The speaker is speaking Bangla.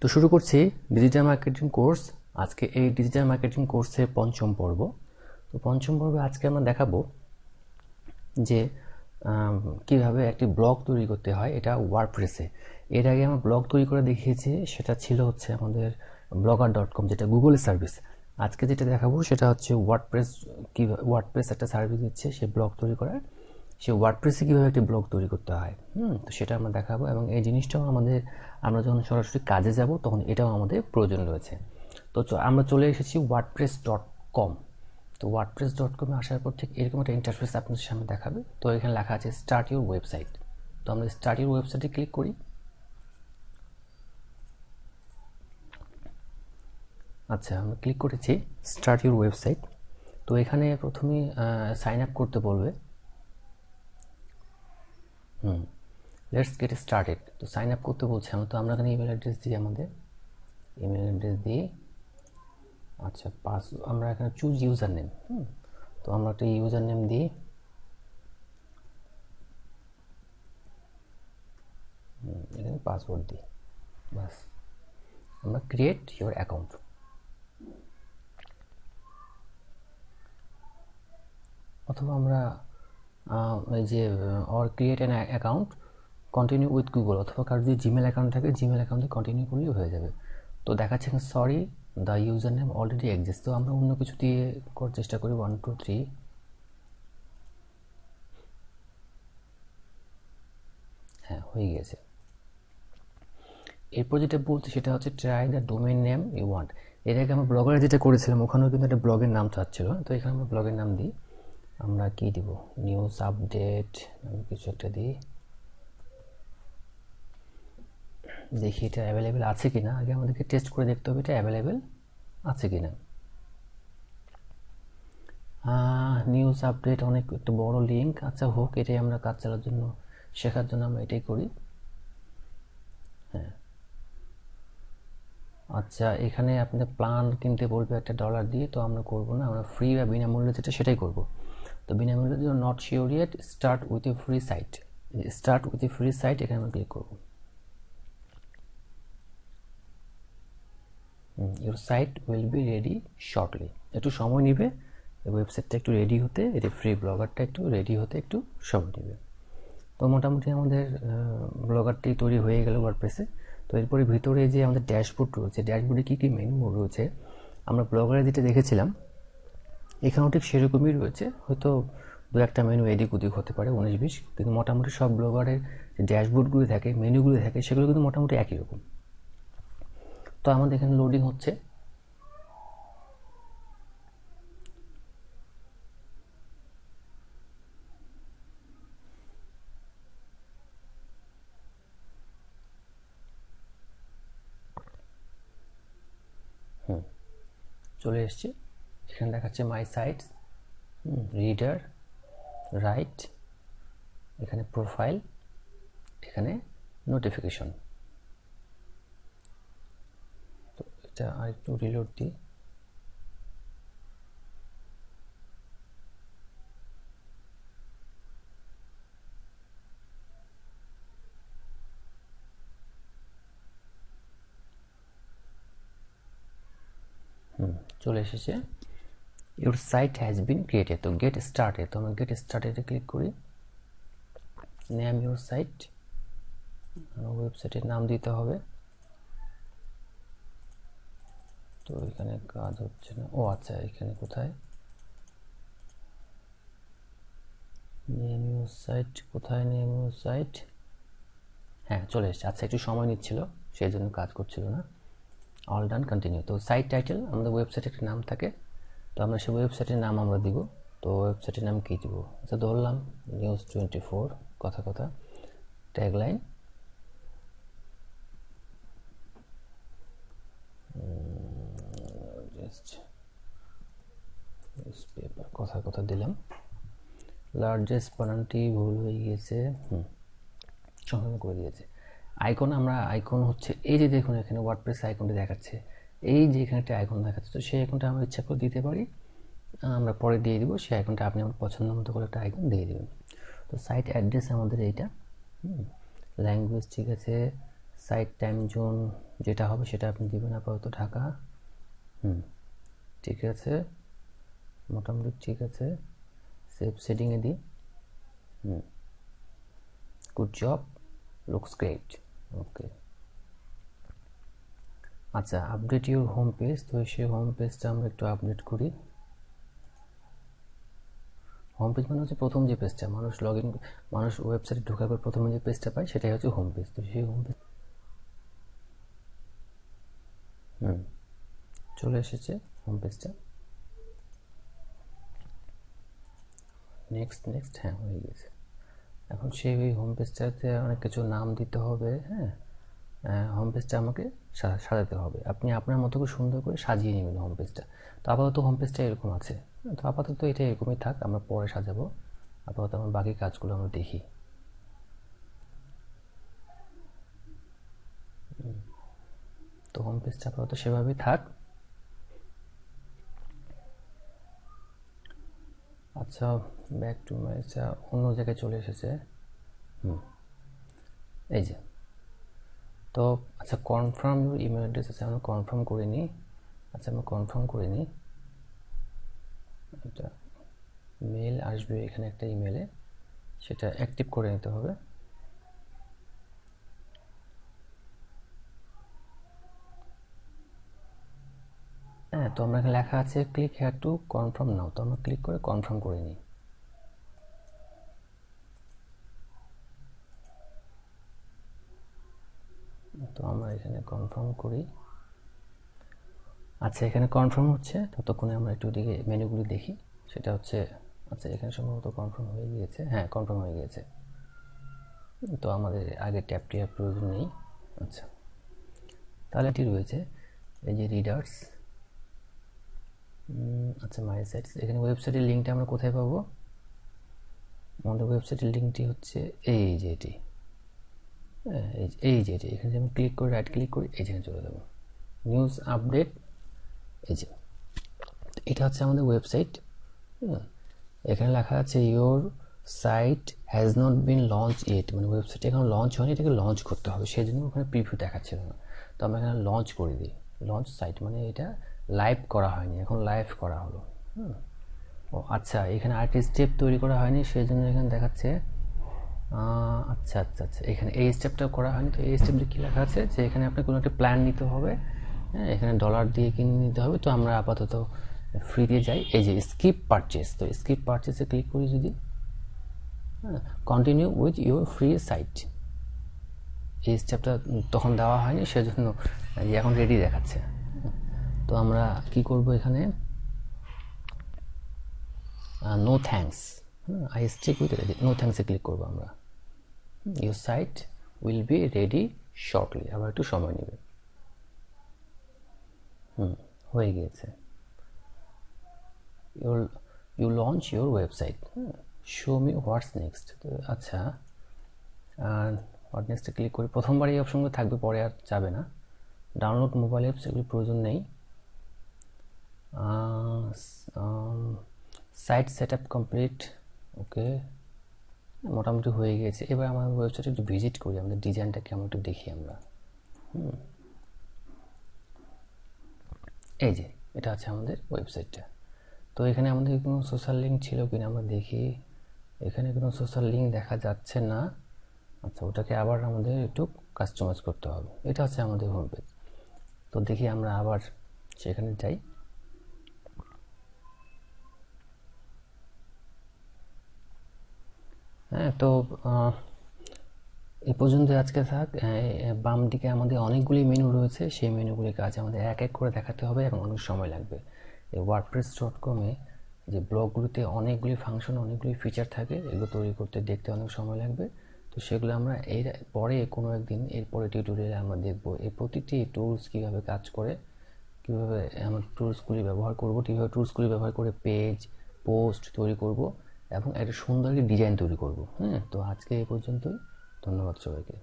তো শুরু করছি ডিজিটাল মার্কেটিং কোর্স। আজকে এই ডিজিটাল মার্কেটিং কোর্সের পঞ্চম পর্ব। তো পঞ্চম পর্বে আজকে আমরা দেখাবো যে কিভাবে একটি ব্লগ তৈরি করতে হয়, এটা ওয়ার্ডপ্রেসে। এর আগে আমরা ব্লগ তৈরি করে দেখিয়েছি, সেটা ছিল হচ্ছে আমাদের blogger.com, যেটা গুগলের সার্ভিস। আজকে যেটা দেখাবো সেটা হচ্ছে ওয়ার্ডপ্রেস। ওয়ার্ডপ্রেস একটা সার্ভিস দিচ্ছে সে ব্লগ তৈরি করার, সে ওয়ার্ডপ্রেসে কীভাবে একটি ব্লগ তৈরি করতে হয় তো সেটা আমরা দেখাবো। এবং এই জিনিসটাও আমরা যখন সরাসরি কাজে যাব তখন এটাও আমাদের প্রয়োজন রয়েছে। তো আমরা চলে এসেছি wordpress.com। তো wordpress.com আসার পর ঠিক এরকম একটা ইন্টারফেস আপনাদের সামনে দেখাবে। তো এখানে লেখা আছে স্টার্ট ইউর ওয়েবসাইট। তো আমরা স্টার্ট ইউর ওয়েবসাইটে ক্লিক করি। আচ্ছা, আমরা ক্লিক করেছি স্টার্ট ইউর ওয়েবসাইট। তো এখানে প্রথমেই সাইন আপ করতে বলবে। Let's get started. তো সাইন আপ করতে বলছে তো আমরা এখানে ইমেল অ্যাড্রেস দিই, আমাদের ইমেল অ্যাড্রেস দিই। আচ্ছা, আমরা এখানে চুজ ইউজার নেম। তো আমরা একটা ইউজার নেম দিই। এখানে পাসওয়ার্ড দিই, বাস। আমরা ক্রিয়েট ইউর অ্যাকাউন্ট। অথবা আমরা এই যে or create an account continue with Google, অথবা কারো যদি জিমেল অ্যাকাউন্ট থাকে জিমেল অ্যাকাউন্টে কন্টিনিউ করলেও হয়ে যাবে। তো দেখাচ্ছে এখানে sorry the user name already exist. তো আমরা অন্য কিছু দিয়ে করার চেষ্টা করি। 1 2 3। হ্যাঁ, হয়ে গেছে। এরপর যেটা বলছি সেটা হচ্ছে try the domain name you want. এর আগে আমরা ব্লগারে যেটা করেছিলাম ওখানেও কিন্তু একটা ব্লগের নাম চাচ্ছিল। তো এখানে আমরা ব্লগের নাম দিই। আমরা কি দিব, নিউজ আপডেট কিছু একটা দিই। দেখি এটা অ্যাভেলেবেল আছে কিনা, আগে আমাদেরকে টেস্ট করে দেখতে হবে এটা অ্যাভেলেবেল আছে কিনা। নিউজ আপডেট অনেক একটা বড় লিঙ্ক। আচ্ছা হোক, এটাই আমরা কাজ চালার জন্য, শেখার জন্য আমরা এটাই করি। হ্যাঁ, আচ্ছা, এখানে আপনাদের প্ল্যান কিনতে বলবে $1 দিয়ে। তো আমরা করবো না, আমরা ফ্রি বা বিনামূল্যে যেটা সেটাই করব। তো বিনামূল্যের জন্য not sure yet, start with a free site. Start with a free site এখানে আমরা ক্লিক করবো। Your site will be ready shortly. একটু সময় নেবে ওয়েবসাইটটা একটু রেডি হতে, এটা ফ্রি ব্লগারটা একটু রেডি হতে একটু সময় নেবে। তো মোটামুটি আমাদের ব্লগারটি তৈরি হয়ে গেল ওয়ার্ডপ্রেসে। তো এরপরে ভিতরে যে আমাদের ড্যাশবোর্ড রয়েছে, ড্যাশবোর্ডে কী কী মেনু রয়েছে আমরা ব্লগারে যেটা দেখেছিলাম এখানেও ঠিক সেরকমই রয়েছে। হয়তো দু একটা মেনু এদিক ওদিক হতে পারে, 19-20, কিন্তু মোটামুটি সব ব্লগারের যে ড্যাশবোর্ডগুলো থাকে, মেনুগুলো থাকে, সেগুলো কিন্তু মোটামুটি একই রকম। তো আমাদের এখানে লোডিং হচ্ছে। চলে এসছে। এখানে দেখাচ্ছে মাই সাইটস, রিডার, রাইট, এখানে প্রোফাইল, এখানে নোটিফিকেশন। তো এটা আরেকটু রিলোড দিই। চলে এসেছে। Your site has been created. তো গেট স্টার্টেড, তো আমরা গেট স্টার্টেডে ক্লিক করি। নেম ইউর সাইট, ওয়েবসাইটের নাম দিতে হবে। তো এখানে কাজ হচ্ছে না। ও আচ্ছা, এখানে কোথায় নেম ইউর সাইট, কোথায় নেম ইউর সাইট? হ্যাঁ, চলে এসেছে। আচ্ছা, একটু সময় নিচ্ছিল, সেই জন্য কাজ করছিল না। All done, continue. তো সাইট টাইটেল, আমাদের ওয়েবসাইটের একটা নাম থাকে, তো আমরা সেই ওয়েবসাইটের নাম আমরা দিব। তো ওয়েবসাইটের নাম কী দিব? আচ্ছা, ধরলাম নিউজ 24 কথা কথা। ট্যাগলাইন পেপার কথা কথা দিলাম। লার্জেস্ট বানানটি ভুল হয়ে গিয়েছে, সংশোধন করে দিয়েছে। আইকন, আমরা আইকন হচ্ছে এই যে দেখুন এখানে ওয়ার্ডপ্রেস আইকনটি দেখাচ্ছে, এই যে এখানে একটা আইকন দেখাচ্ছে। তো সেই আইকনটা আমরা ইচ্ছা করে দিতে পারি, আমরা পরে দিয়ে দিব। সেই আইকনটা আপনি আমার পছন্দ মতো করে একটা আইকন দিয়ে দেবেন। তো সাইট অ্যাড্রেস আমাদের এইটা। ল্যাঙ্গুয়েজ ঠিক আছে, সাইট টাইম জোন যেটা হবে সেটা আপনি দিবেন আপাতত ঢাকা। ঠিক আছে, মোটামুটি ঠিক আছে। সেভ সেটিংয়ে দিই। Good job, looks great. Okay, আচ্ছা, আপডেট ইউর হোম পেজ। তো সেই হোম পেজটা আমরা একটু আপডেট করি। হোম পেজ মানে হচ্ছে প্রথম যে পেজটা মানুষ ওয়েবসাইটে ঢোকার পর প্রথমে যে পেজটা পায় সেটাই হচ্ছে হোম পেজ। তো সেই হোম পেজ চলে এসেছে হোম পেজটা। নেক্সট, হ্যাঁ হয়ে গেছে। এখন সেই ওই হোম পেজটাতে অনেক কিছু নাম দিতে হবে। হ্যাঁ, হোম পেজটা আমাকে সাজাতে হবে। আপনি আপনার মতো করে সুন্দর করে সাজিয়ে নেবেন হোম পেজটা। তো আপাতত হোম পেজটা এরকম আছে। তো আপাতত এটা এরকমই থাক, আমরা পরে সাজাবো। আপাতত আমার বাকি কাজগুলো আমরা দেখি। তো হোম পেজটা আপাতত সেভাবেই থাক। আচ্ছা, ব্যাক টু মাই, অন্য জায়গায় চলে এসেছে। এই যে, তো আচ্ছা, কনফার্ম ইউর ইমেল অ্যাড্রেস আছে, আমরা কনফার্ম করে নিই। আচ্ছা, আমরা কনফার্ম করে নিই। এটা মেল আসবে এখানে একটা ইমেলে, সেটা অ্যাক্টিভ করে নিতে হবে। হ্যাঁ, তো আমরা এখানে লেখা আছে ক্লিক হেয়ার টু কনফার্ম নাও। তো আমরা ক্লিক করে কনফার্ম করে নিই। তো আমরা এখানে কনফার্ম করি। আচ্ছা, এখানে কনফার্ম হচ্ছে, ততক্ষণে আমরা একটু দিকে মেনুগুলি দেখি। সেটা হচ্ছে, আচ্ছা এখানে সম্ভবত কনফার্ম হয়ে গিয়েছে। হ্যাঁ, কনফার্ম হয়ে গিয়েছে। তো আমাদের আগে ট্যাবটি আর প্রয়োজন নেই। আচ্ছা, তাহলে এটি রয়েছে এই যে রিডার্স। আচ্ছা, মাই সাইটস। এখানে ওয়েবসাইটের লিঙ্কটা আমরা কোথায় পাবো? আমাদের ওয়েবসাইটের লিঙ্কটি হচ্ছে এই যে এটি। এই যে এটি, এখানে আমি ক্লিক করে রাইট ক্লিক করি, এখানে চলে যাবো নিউজ আপডেট। এই যে এটা হচ্ছে আমাদের ওয়েবসাইট। এখানে লেখা আছে your site has not been launch yet, মানে ওয়েবসাইট এখন লঞ্চ হয়নি, এটাকে লঞ্চ করতে হবে, সেই জন্য ওখানে প্রিভিউ দেখাচ্ছিল না। তো আমরা এখানে লঞ্চ করে দিই। লঞ্চ সাইট মানে এটা লাইভ করা হয়নি, এখন লাইভ করা হলো। ও আচ্ছা, এখানে আরেকটি স্টেপ তৈরি করা হয়নি, সেই জন্য এখানে দেখাচ্ছে। আচ্ছা আচ্ছা আচ্ছা, এখানে এই স্টেপটা করা হয়নি। তো এই স্টেপে কী লেখা আছে যে এখানে আপনার কোনো একটা প্ল্যান নিতে হবে। হ্যাঁ, এখানে ডলার দিয়ে কিনে নিতে হবে। তো আমরা আপাতত ফ্রি দিয়ে যাই। এই যে স্কিপ পারচেস, তো স্কিপ পারচেসে ক্লিক করি যদি, হ্যাঁ, continue with your free site. এই স্টেপটা তখন দেওয়া হয়নি, সেজন্য এখন রেডি দেখাচ্ছে। তো আমরা কি করব এখানে, no thanks, I stick with ready, no থ্যাঙ্কসে ক্লিক করবো আমরা। Your site will be ready shortly, আবার একটু সময় নেবে। হয়ে গিয়েছে। You launch your website, show me what's next. তো আচ্ছা, হোয়াট নেক্সটে ক্লিক করি। প্রথমবার এই অপশনগুলো থাকবে, পরে আর যাবে না। ডাউনলোড মোবাইল অ্যাপস, এগুলি প্রয়োজন নেই। সাইট সেট আপ কমপ্লিট, ওকে, মোটামুটি হয়ে গেছে। এবার আমাদের ওয়েবসাইটে একটু ভিজিট করি, আমাদের ডিজাইনটা কেমন একটু দেখি আমরা। এই যে এটা আছে আমাদের ওয়েবসাইটটা। তো এখানে আমাদের কোনো সোশ্যাল লিঙ্ক ছিল কিনা আমরা দেখি। এখানে কোনো সোশ্যাল লিঙ্ক দেখা যাচ্ছে না। আচ্ছা, ওটাকে আবার আমাদের একটু কাস্টমাইজ করতে হবে। এটা হচ্ছে আমাদের হোম পেজ। তো দেখি আমরা আবার সেখানে যাই। হ্যাঁ, তো এ পর্যন্ত আজকে থাক। বাম দিকে আমাদের অনেকগুলি মেনু রয়েছে, সেই মেনুগুলির কাজ আমাদের এক এক করে দেখাতে হবে এবং অনেক সময় লাগবে। এই ওয়ার্ডপ্রেস.com-এ যে ব্লগগুলিতে অনেকগুলি ফাংশন, অনেকগুলি ফিচার থাকে, এগুলো তৈরি করতে দেখতে অনেক সময় লাগবে। তো সেগুলো আমরা এর পরে কোনো একদিন, এরপরে টিউটোরিয়ালে আমরা দেখব এই প্রতিটি টুলস কীভাবে কাজ করে, কীভাবে আমরা টুলসগুলি ব্যবহার করব, কীভাবে টুলসগুলি ব্যবহার করে পেজ পোস্ট তৈরি করব এবং একটা সুন্দর ডিজাইন তৈরি করব। হ্যাঁ, তো আজকে এই পর্যন্তই। ধন্যবাদ সবাইকে।